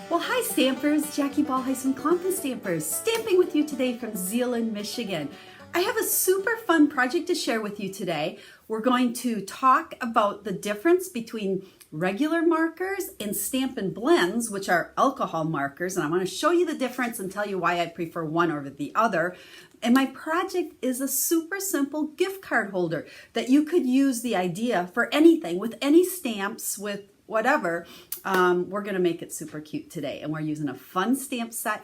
Well, hi Stampers, Jackie Bolhuis from Klompen Stampers, stamping with you today from Zeeland, Michigan. I have a super fun project to share with you today. We're going to talk about the difference between regular markers and Stampin Blends, which are alcohol markers, and I want to show you the difference and tell you why I prefer one over the other. And my project is a super simple gift card holder that you could use the idea for anything, with any stamps, with whatever. We're going to make it super cute today, and we're using a fun stamp set.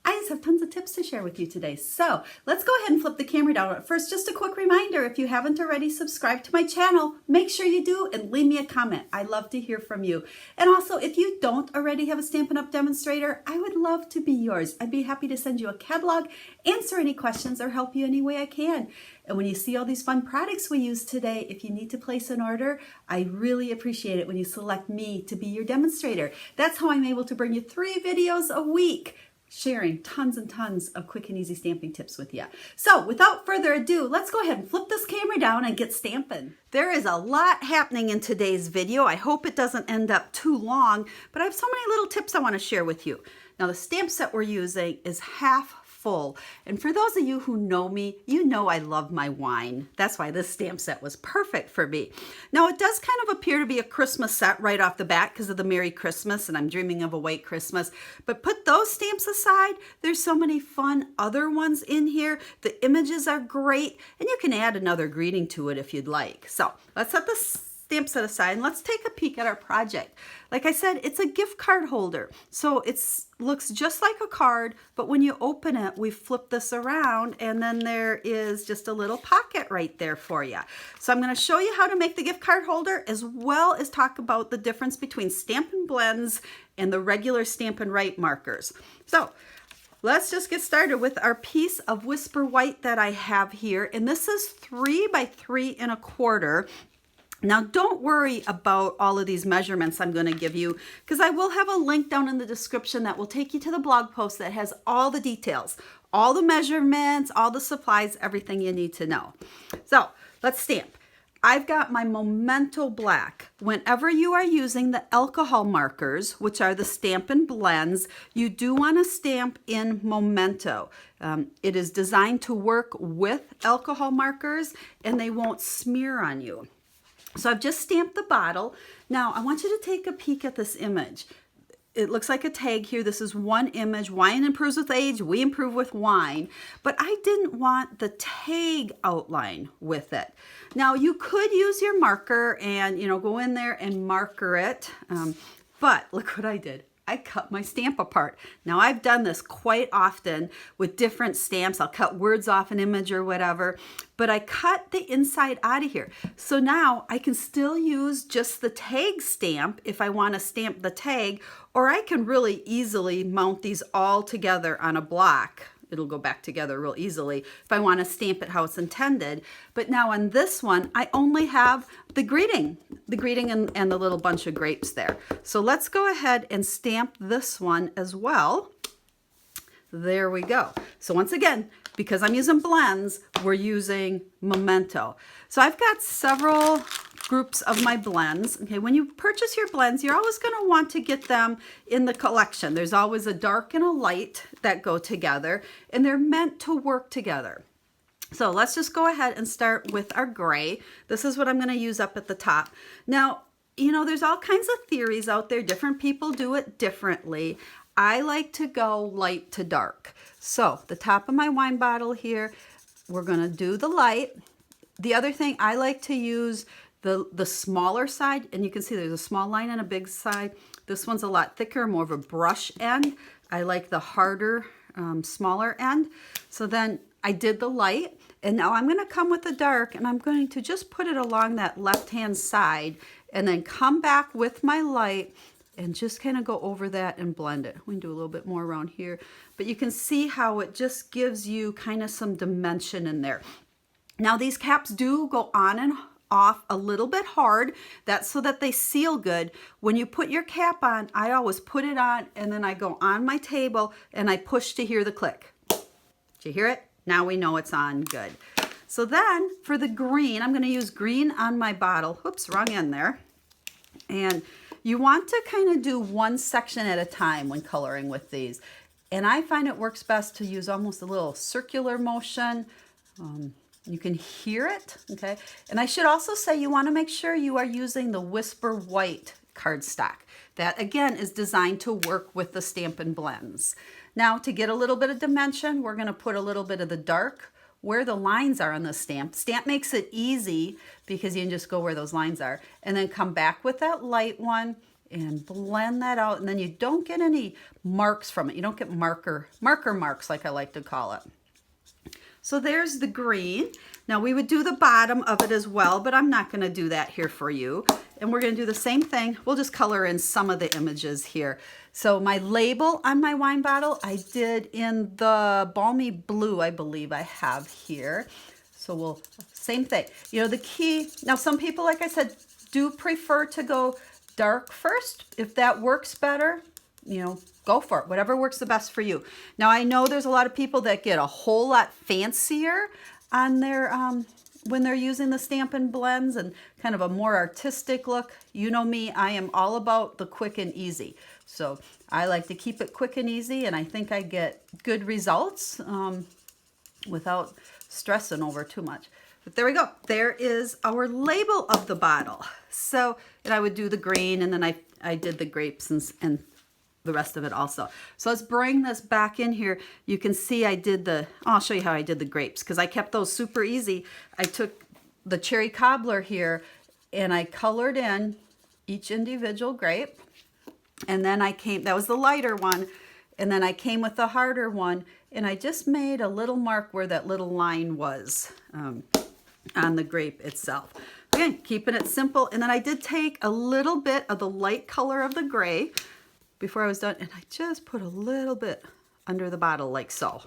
I just have tons of tips to share with you today. So let's go ahead and flip the camera down. But first, just a quick reminder, if you haven't already subscribed to my channel, make sure you do and leave me a comment. I love to hear from you. And also, if you don't already have a Stampin' Up! Demonstrator, I would love to be yours. I'd be happy to send you a catalog, answer any questions, or help you any way I can. And when you see all these fun products we use today, if you need to place an order, I really appreciate it when you select me to be your demonstrator. That's how I'm able to bring you 3 videos a week, sharing tons and tons of quick and easy stamping tips with you. So without further ado, let's go ahead and flip this camera down and get stamping. There is a lot happening in today's video. I hope it doesn't end up too long, but I have so many little tips I want to share with you. Now the stamp set we're using is half full. And for those of you who know me, you know I love my wine. That's why this stamp set was perfect for me. Now it does kind of appear to be a Christmas set right off the bat because of the Merry Christmas and I'm dreaming of a white Christmas. But put those stamps aside, there's so many fun other ones in here. The images are great and you can add another greeting to it if you'd like. So let's set the stamp set aside and let's take a peek at our project. Like I said, it's a gift card holder. So it looks just like a card, but when you open it, we flip this around and then there is just a little pocket right there for you. So I'm going to show you how to make the gift card holder as well as talk about the difference between Stampin' Blends and the regular Stampin' Write markers. So let's just get started with our piece of Whisper White that I have here. And this is 3 by 3 1/4. Now don't worry about all of these measurements I'm going to give you because I will have a link down in the description that will take you to the blog post that has all the details, all the measurements, all the supplies, everything you need to know. So let's stamp. I've got my Memento Black. Whenever you are using the alcohol markers, which are the Stampin' Blends, you do want to stamp in Memento. It is designed to work with alcohol markers and they won't smear on you. So I've just stamped the bottle. Now I want you to take a peek at this image. It looks like a tag here. This is one image. Wine improves with age. We improve with wine. But I didn't want the tag outline with it. Now you could use your marker and go in there and marker it. But look what I did. I cut my stamp apart. Now I've done this quite often with different stamps. I'll cut words off an image or whatever, but I cut the inside out of here. So now I can still use just the tag stamp if I want to stamp the tag, or I can really easily mount these all together on a block. It'll go back together real easily if I want to stamp it how it's intended. But now on this one, I only have the greeting and the little bunch of grapes there. So let's go ahead and stamp this one as well. There we go. So once again, because I'm using blends, we're using Memento. So I've got several groups of my blends. Okay, when you purchase your blends, you're always going to want to get them in the collection. There's always a dark and a light that go together, and they're meant to work together. So let's just go ahead and start with our gray. This is what I'm going to use up at the top. Now, there's all kinds of theories out there. Different people do it differently. I like to go light to dark. So the top of my wine bottle here, we're going to do the light. The other thing, I like to use the smaller side, and you can see there's a small line and a big side. This one's a lot thicker, more of a brush end. I like the harder, smaller end. So then I did the light, and now I'm going to come with the dark, and I'm going to just put it along that left-hand side, and then come back with my light and just kind of go over that and blend it. We can do a little bit more around here, but you can see how it just gives you kind of some dimension in there. Now these caps do go on and off a little bit hard. That's so that they seal good. When you put your cap on, I always put it on and then I go on my table and I push to hear the click. Did you hear it? Now we know it's on good. So then for the green, I'm going to use green on my bottle. Oops, wrong end there. And you want to kind of do one section at a time when coloring with these. And I find it works best to use almost a little circular motion. You can hear it, okay? And I should also say you want to make sure you are using the Whisper White cardstock. That, again, is designed to work with the Stampin' Blends. Now, to get a little bit of dimension, we're going to put a little bit of the dark where the lines are on the stamp. Stamp makes it easy because you can just go where those lines are. And then come back with that light one and blend that out. And then you don't get any marks from it. You don't get marker marks, like I like to call it. So there's the green. Now we would do the bottom of it as well, but I'm not going to do that here for you. And we're going to do the same thing. We'll just color in some of the images here. So my label on my wine bottle, I did in the balmy blue, I believe I have here. So same thing. You know, the key, now some people, like I said, do prefer to go dark first. If that works better, you know, go for it. Whatever works the best for you. Now I know there's a lot of people that get a whole lot fancier on their when they're using the Stampin' Blends and kind of a more artistic look. You know me, I am all about the quick and easy. So I like to keep it quick and easy, and I think I get good results without stressing over too much. But there we go. There is our label of the bottle. So, and I would do the green, and then I did the grapes and the rest of it also. So let's bring this back in here. You can see I did I'll show you how I did the grapes because I kept those super easy. I took the cherry cobbler here and I colored in each individual grape. And then that was the lighter one. And then I came with the harder one and I just made a little mark where that little line was on the grape itself. Again, keeping it simple. And then I did take a little bit of the light color of the gray before I was done, and I just put a little bit under the bottle like so.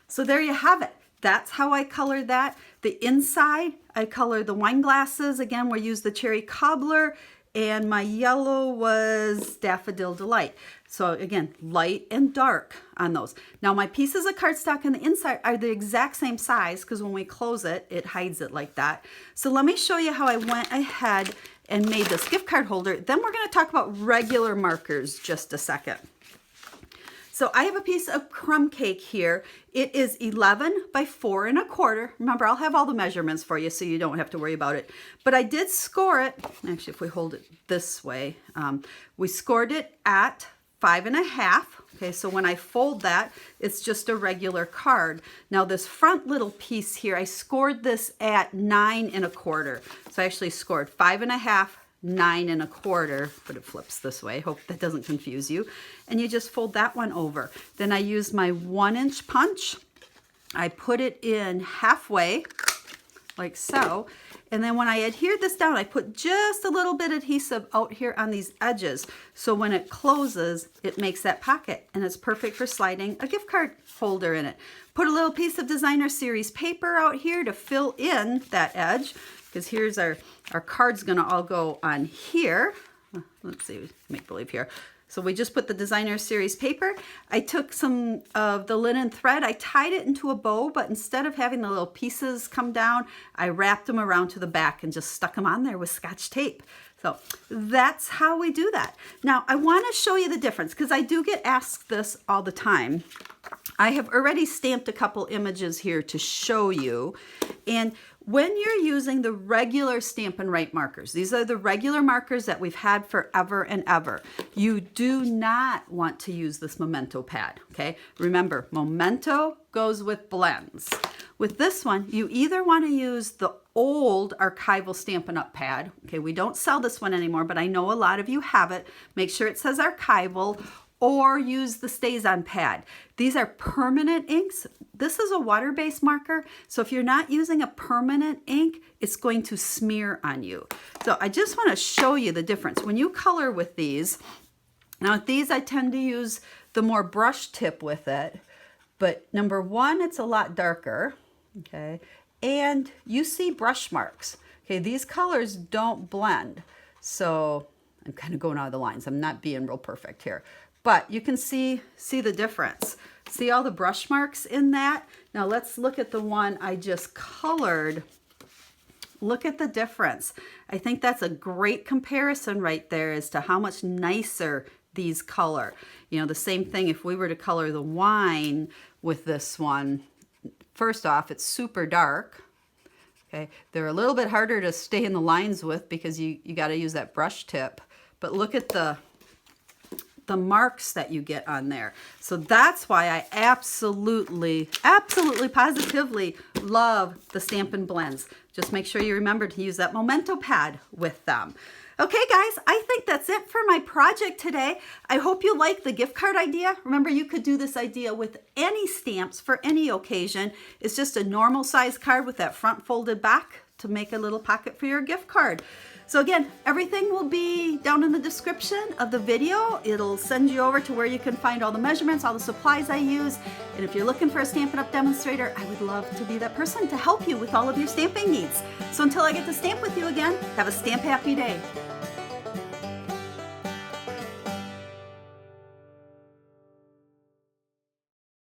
So there you have it. That's how I colored that. The inside, I colored the wine glasses. Again, we used the cherry cobbler, and my yellow was Daffodil Delight. So again, light and dark on those. Now my pieces of cardstock on the inside are the exact same size because when we close it, it hides it like that. So let me show you how I went ahead and made this gift card holder. Then we're going to talk about regular markers just a second. So I have a piece of crumb cake here. It is 11 by 4 1/4. Remember, I'll have all the measurements for you so you don't have to worry about it. But I did score it. Actually, if we hold it this way, we scored it at 5 1/2. Okay, so when I fold that, it's just a regular card. Now this front little piece here, I scored this at 9 1/4. So I actually scored 5 1/2, 9 1/4, but it flips this way. Hope that doesn't confuse you. And you just fold that one over. Then I used my 1-inch punch. I put it in halfway, like so. And then when I adhered this down, I put just a little bit adhesive out here on these edges. So when it closes, it makes that pocket, and it's perfect for sliding a gift card holder in it. Put a little piece of designer series paper out here to fill in that edge, because here's our card's gonna all go on here. Let's see, make believe here. So we just put the designer series paper. I took some of the linen thread. I tied it into a bow, but instead of having the little pieces come down, I wrapped them around to the back and just stuck them on there with Scotch tape. So that's how we do that. Now I want to show you the difference because I do get asked this all the time. I have already stamped a couple images here to show you. And when you're using the regular Stampin' Write markers, these are the regular markers that we've had forever and ever. You do not want to use this Memento pad, okay? Remember, Memento goes with Blends. With this one, you either want to use the old archival Stampin' Up! Pad. Okay, we don't sell this one anymore, but I know a lot of you have it. Make sure it says archival, or use the Stays On pad. These are permanent inks. This is a water-based marker, so if you're not using a permanent ink, it's going to smear on you. So I just want to show you the difference. When you color with these, now with these I tend to use the more brush tip with it, but number one, it's a lot darker, okay? And you see brush marks. Okay, these colors don't blend. So I'm kind of going out of the lines. I'm not being real perfect here. But you can see the difference. See all the brush marks in that? Now let's look at the one I just colored. Look at the difference. I think that's a great comparison right there as to how much nicer these color. You know, the same thing if we were to color the wine with this one. First off, it's super dark. Okay, they're a little bit harder to stay in the lines with because you got to use that brush tip. But look at the marks that you get on there. So that's why I absolutely, positively love the Stampin' Blends. Just make sure you remember to use that Memento pad with them. Okay guys, I think that's it for my project today. I hope you like the gift card idea. Remember, you could do this idea with any stamps for any occasion. It's just a normal size card with that front folded back to make a little pocket for your gift card. So again, everything will be down in the description of the video. It'll send you over to where you can find all the measurements, all the supplies I use. And if you're looking for a Stampin' Up! Demonstrator, I would love to be that person to help you with all of your stamping needs. So until I get to stamp with you again, have a stamp happy day.